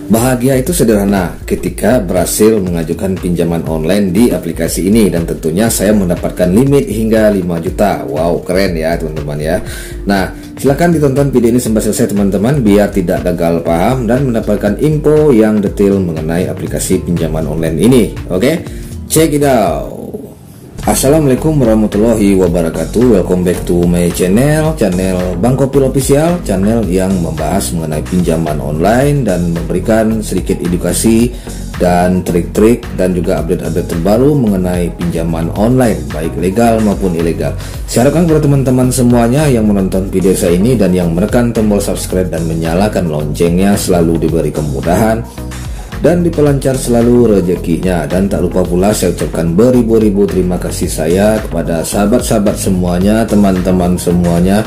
Bahagia itu sederhana ketika berhasil mengajukan pinjaman online di aplikasi ini, dan tentunya saya mendapatkan limit hingga 5 juta. Wow, keren ya teman-teman ya. Nah, silahkan ditonton video ini sampai selesai teman-teman, biar tidak gagal paham dan mendapatkan info yang detail mengenai aplikasi pinjaman online ini. Oke, check it out. Assalamualaikum warahmatullahi wabarakatuh. Welcome back to my channel Bang Kopil Official, channel yang membahas mengenai pinjaman online dan memberikan sedikit edukasi dan trik-trik dan juga update-update terbaru mengenai pinjaman online, baik legal maupun ilegal. Saya harapkan kepada teman-teman semuanya yang menonton video saya ini dan yang menekan tombol subscribe dan menyalakan loncengnya selalu diberi kemudahan dan dipelancar selalu rezekinya. Dan tak lupa pula saya ucapkan beribu-ribu terima kasih saya kepada sahabat-sahabat semuanya, teman-teman semuanya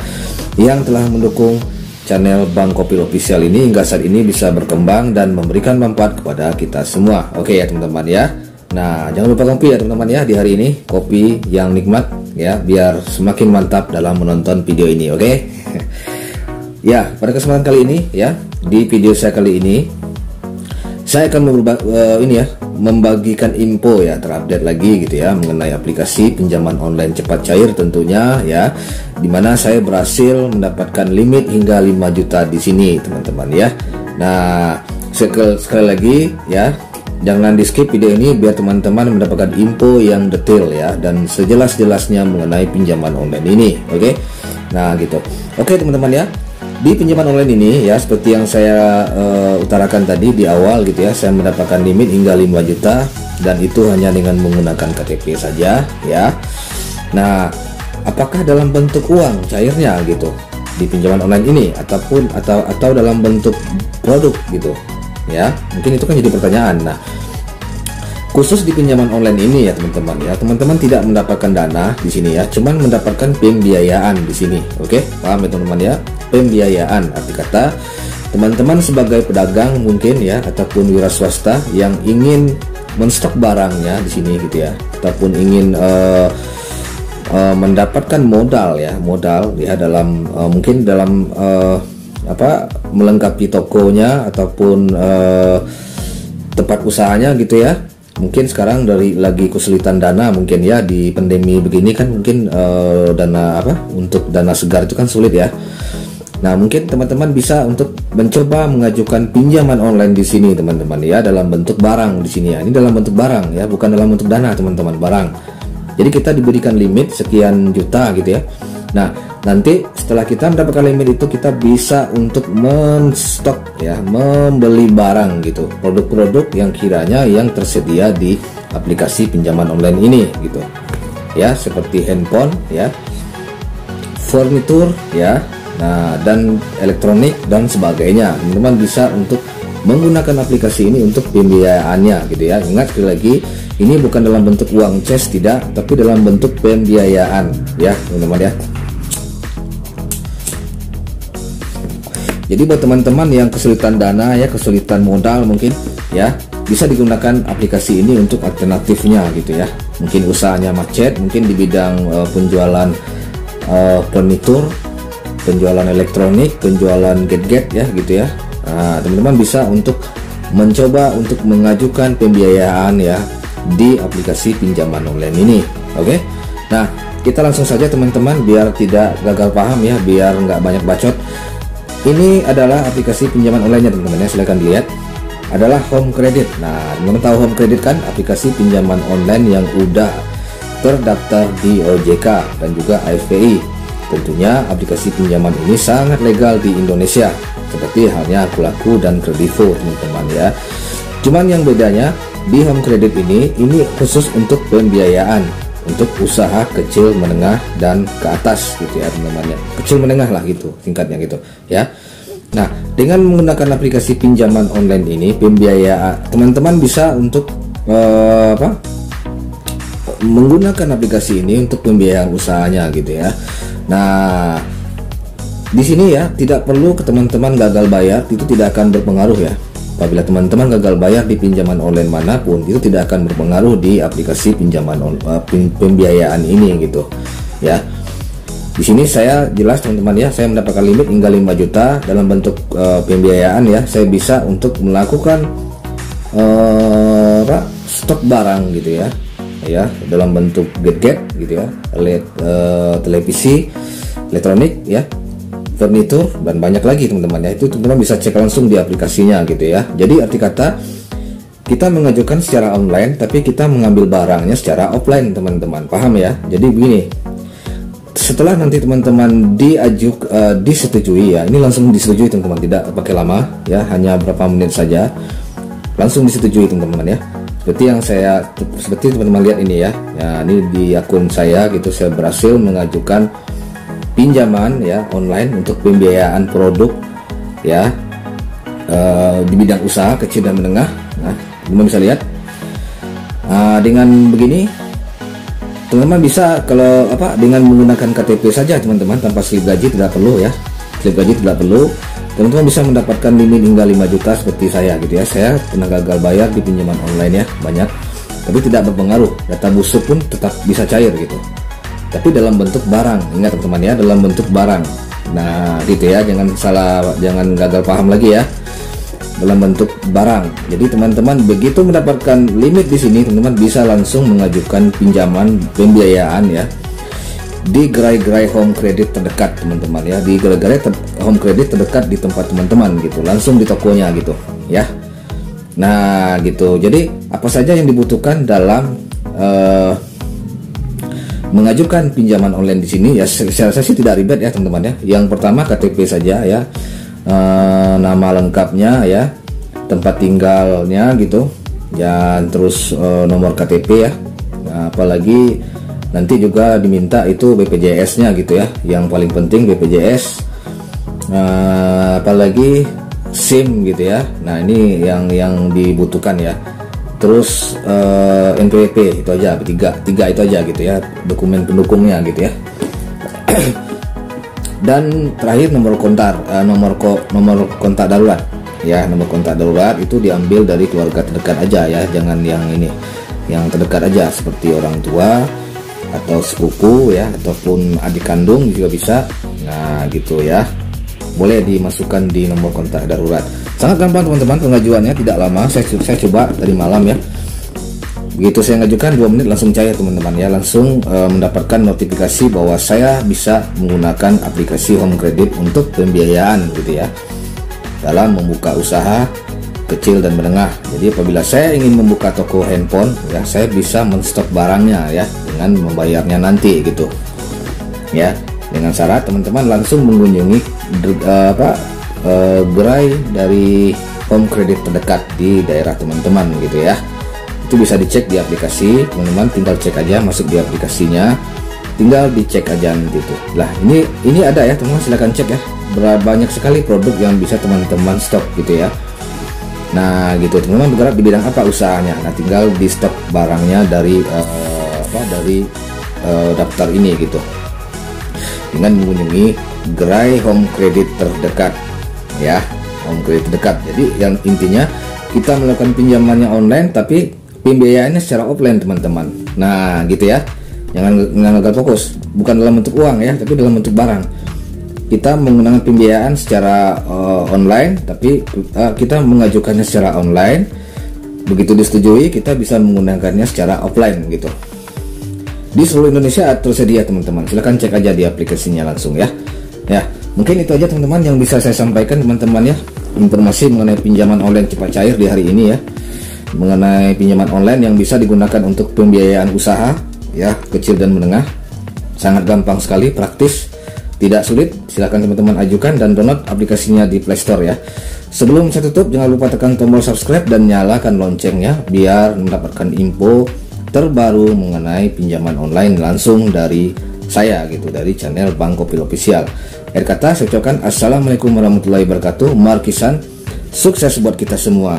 yang telah mendukung channel Bang Kopil Official ini hingga saat ini bisa berkembang dan memberikan manfaat kepada kita semua. Oke ya teman-teman ya. Nah, jangan lupa kopi ya teman-teman ya, di hari ini kopi yang nikmat ya, biar semakin mantap dalam menonton video ini. Oke. Ya, pada kesempatan kali ini ya, di video saya kali ini saya akan membagikan info ya, terupdate lagi gitu ya mengenai aplikasi pinjaman online cepat cair tentunya ya, dimana saya berhasil mendapatkan limit hingga 5 juta di sini teman-teman ya. Nah, sekali lagi ya, jangan di skip video ini biar teman-teman mendapatkan info yang detail ya dan sejelas-jelasnya mengenai pinjaman online ini. Oke. Nah gitu. Oke teman-teman ya. Di pinjaman online ini ya, seperti yang saya utarakan tadi di awal gitu ya, saya mendapatkan limit hingga 5 juta dan itu hanya dengan menggunakan KTP saja ya. Nah, apakah dalam bentuk uang cairnya gitu di pinjaman online ini atau dalam bentuk produk gitu ya? Mungkin itu kan jadi pertanyaan. Nah, khusus di pinjaman online ini ya teman-teman ya, teman-teman tidak mendapatkan dana di sini ya, cuman mendapatkan pembiayaan di sini. Oke, paham ya teman-teman ya? Pembiayaan arti kata teman-teman sebagai pedagang mungkin ya, ataupun wira swasta yang ingin menstok barangnya di sini gitu ya, ataupun ingin mendapatkan modal ya dalam mungkin dalam melengkapi tokonya ataupun tempat usahanya gitu ya. Mungkin sekarang lagi kesulitan dana mungkin ya, di pandemi begini kan mungkin untuk dana segar itu kan sulit ya. Nah, mungkin teman-teman bisa untuk mencoba mengajukan pinjaman online di sini teman-teman ya, dalam bentuk barang di sini ya. Ini dalam bentuk barang ya, bukan dalam bentuk dana teman-teman, barang. Jadi kita diberikan limit sekian juta gitu ya. Nah, nanti setelah kita mendapatkan limit itu kita bisa untuk menstok ya, membeli barang gitu, produk-produk yang kiranya yang tersedia di aplikasi pinjaman online ini gitu ya, seperti handphone ya, furnitur ya, nah dan elektronik dan sebagainya. Teman-teman bisa untuk menggunakan aplikasi ini untuk pembiayaannya gitu ya. Ingat sekali lagi, ini bukan dalam bentuk uang cash, tidak, tapi dalam bentuk pembiayaan ya teman-teman ya. Jadi buat teman-teman yang kesulitan dana ya, kesulitan modal mungkin ya, bisa digunakan aplikasi ini untuk alternatifnya gitu ya. Mungkin usahanya macet, mungkin di bidang penjualan furnitur, penjualan elektronik, penjualan gadget ya gitu ya. Nah, teman-teman bisa untuk mencoba untuk mengajukan pembiayaan ya di aplikasi pinjaman online ini. Oke. Nah, kita langsung saja teman-teman biar tidak gagal paham ya, biar nggak banyak bacot. Ini adalah aplikasi pinjaman online-nya teman-teman ya, silahkan dilihat. Adalah Home Credit. Nah, teman-teman tahu Home Credit kan, aplikasi pinjaman online yang udah terdaftar di OJK dan juga AFPI. Tentunya aplikasi pinjaman ini sangat legal di Indonesia, seperti halnya Akulaku dan Kredivo teman-teman ya. Cuman yang bedanya di Home Credit ini khusus untuk pembiayaan untuk usaha kecil, menengah dan ke atas gitu ya teman-teman ya. Kecil menengah lah gitu singkatnya gitu ya. Nah, dengan menggunakan aplikasi pinjaman online ini, pembiayaan teman-teman bisa untuk menggunakan aplikasi ini untuk pembiayaan usahanya gitu ya. Nah, di sini ya tidak perlu ke teman-teman gagal bayar, itu tidak akan berpengaruh ya. Apabila teman-teman gagal bayar di pinjaman online manapun, itu tidak akan berpengaruh di aplikasi pinjaman pembiayaan ini gitu ya. Di sini saya jelas teman-teman ya, saya mendapatkan limit hingga 5 juta dalam bentuk pembiayaan ya. Saya bisa untuk melakukan stok barang gitu ya, dalam bentuk gadget gitu ya, televisi, elektronik ya, furnitur, dan banyak lagi teman-teman ya. Itu teman-teman bisa cek langsung di aplikasinya gitu ya. Jadi arti kata kita mengajukan secara online tapi kita mengambil barangnya secara offline teman-teman, paham ya? Jadi begini, setelah nanti teman-teman disetujui ya, ini langsung disetujui teman-teman, tidak pakai lama ya, hanya berapa menit saja langsung disetujui teman-teman ya. Seperti teman-teman lihat ini ya, ini di akun saya gitu, saya berhasil mengajukan pinjaman ya online untuk pembiayaan produk ya, di bidang usaha kecil dan menengah. Nah, teman-teman bisa lihat dengan begini teman-teman bisa dengan menggunakan KTP saja teman-teman, tanpa slip gaji tidak perlu ya, slip gaji tidak perlu. Teman-teman bisa mendapatkan limit hingga 5 juta seperti saya gitu ya. Saya pernah gagal bayar di pinjaman online ya, banyak, tapi tidak berpengaruh, data busuk pun tetap bisa cair gitu, tapi dalam bentuk barang. Ingat teman-teman ya, dalam bentuk barang. Nah gitu ya, jangan gagal paham lagi ya, dalam bentuk barang. Jadi teman-teman begitu mendapatkan limit di sini, teman-teman bisa langsung mengajukan pinjaman pembiayaan ya di gerai-gerai home credit terdekat teman-teman ya, di gerai-gerai home credit terdekat di tempat teman-teman gitu, langsung di tokonya gitu ya. Nah gitu, jadi apa saja yang dibutuhkan dalam mengajukan pinjaman online di sini ya, saya rasa sih tidak ribet ya teman-teman ya. Yang pertama KTP saja ya, nama lengkapnya ya, tempat tinggalnya gitu, dan terus nomor KTP ya. Nah, apalagi nanti juga diminta itu BPJS-nya gitu ya, yang paling penting BPJS, apalagi SIM gitu ya. Nah ini yang dibutuhkan ya. Terus NPWP itu aja, tiga itu aja gitu ya, dokumen pendukungnya gitu ya. Dan terakhir nomor kontak darurat ya. Nomor kontak darurat itu diambil dari keluarga terdekat aja ya, jangan yang ini, yang terdekat aja seperti orang tua atau sepupu ya, ataupun adik kandung juga bisa. Nah gitu ya, boleh dimasukkan di nomor kontak darurat. Sangat gampang teman-teman pengajuannya, tidak lama. Saya coba tadi malam ya, begitu saya ngajukan 2 menit langsung cair teman-teman ya, langsung mendapatkan notifikasi bahwa saya bisa menggunakan aplikasi home credit untuk pembiayaan gitu ya, dalam membuka usaha kecil dan menengah. Jadi apabila saya ingin membuka toko handphone ya, saya bisa menstok barangnya ya, dengan membayarnya nanti gitu ya, dengan syarat teman-teman langsung mengunjungi gerai dari home credit terdekat di daerah teman-teman gitu ya. Itu bisa dicek di aplikasi teman-teman, tinggal cek aja, masuk di aplikasinya, tinggal dicek aja gitu. Lah ini ada ya teman-teman, silahkan cek ya, banyak sekali produk yang bisa teman-teman stok gitu ya. Nah gitu, teman-teman bergerak di bidang apa usahanya, nah tinggal di stok barangnya dari daftar ini gitu, dengan mengunjungi gerai home credit terdekat ya, home credit terdekat. Jadi yang intinya kita melakukan pinjamannya online tapi pembiayaannya secara offline teman-teman. Nah gitu ya, jangan gagal fokus, bukan dalam bentuk uang ya, tapi dalam bentuk barang. Kita menggunakan pembiayaan secara online, tapi kita mengajukannya secara online. Begitu disetujui, kita bisa menggunakannya secara offline gitu. Di seluruh Indonesia tersedia teman-teman, silahkan cek aja di aplikasinya langsung ya. Ya, mungkin itu aja teman-teman yang bisa saya sampaikan teman-teman ya, informasi mengenai pinjaman online cepat cair di hari ini ya, mengenai pinjaman online yang bisa digunakan untuk pembiayaan usaha ya, kecil dan menengah. Sangat gampang sekali, praktis, tidak sulit. Silahkan teman-teman ajukan dan download aplikasinya di Play Store ya. Sebelum saya tutup, jangan lupa tekan tombol subscribe dan nyalakan loncengnya biar mendapatkan info terbaru mengenai pinjaman online langsung dari saya gitu, dari channel Bang Kopil Official. Akhir kata saya ucapkan assalamualaikum warahmatullahi wabarakatuh. Markisan, sukses buat kita semua.